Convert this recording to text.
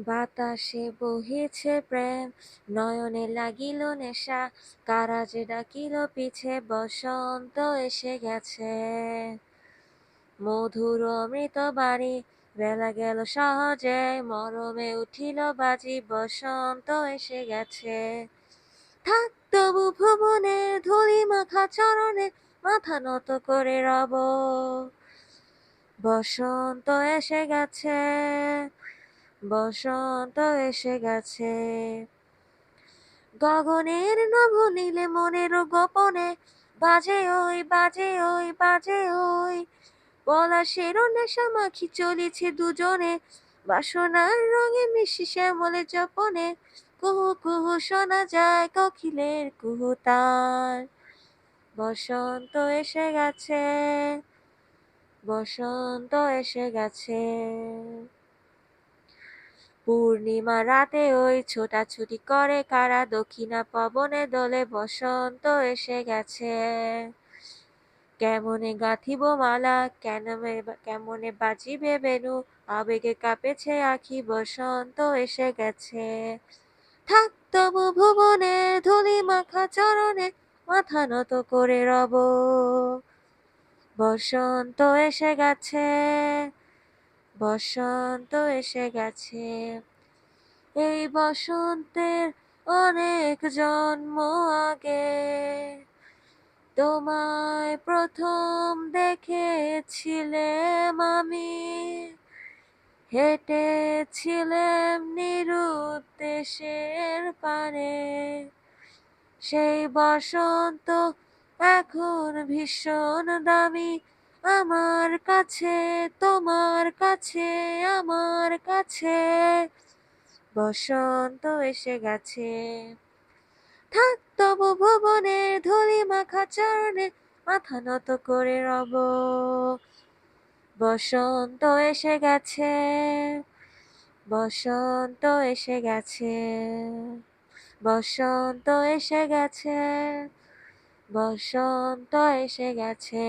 বাতাসে বহিছে প্রেম, নয়নে লাগিল নেশা, কারা যে ডাকিল পিছে, বসন্ত এসে গেছে। মধুর অমৃত বাণী, বেলা গেল সহজে, মরমে উঠিল বাজি, বসন্ত এসে গেছে। থাক তবু ভুবনের ধূলি মাখা চরণে, মাথা নত করে রব। বসন্ত এসে গেছে, বসন্ত এসে গেছে। গগনের নভ নীলে মনের গোপনে, বাজে ওই বাজে ওই বাজে ওই, পলাশের নেশা মাখি চলেছে দুজনে, বাসনার রঙে মিশি শ্যামলে জপনে, কুহু কুহু শোনা যায় কোকিলের কুহুতান। বসন্ত এসে গেছে, বসন্ত এসে গেছে। পূর্ণিমা রাতে ওই ছোটাছুটি করে কারা, দক্ষিণা পবনে দোলে, বসন্ত এসে গেছে। কেমনে গাঁথিব মালা, কেমনে বাজিবে বেণু, আবেগে কাঁপেছে আখি, বসন্ত এসে গেছে। থাক তবু ভুবনের ধূলি মাখা চরণে, মাথা নত করে রব। বসন্ত এসে গেছে, বসন্ত এসে গেছে। এই বসন্তের অনেক জন্ম আগে, তোমায় প্রথম দেখেছিলাম আমি, হেঁটেছিলাম নিরুদ্দেশের পানে। সেই বসন্ত এখন ভীষণ দামি, আমার কাছে, তোমার কাছে, আমার কাছে। বসন্ত এসে গেছে। থাক তবু ভুবনের ধূলি মাখা চরণে, মাথা নত করে রব। বসন্ত এসে গেছে, বসন্ত এসে গেছে, বসন্ত এসে গেছে, বসন্ত এসে গেছে।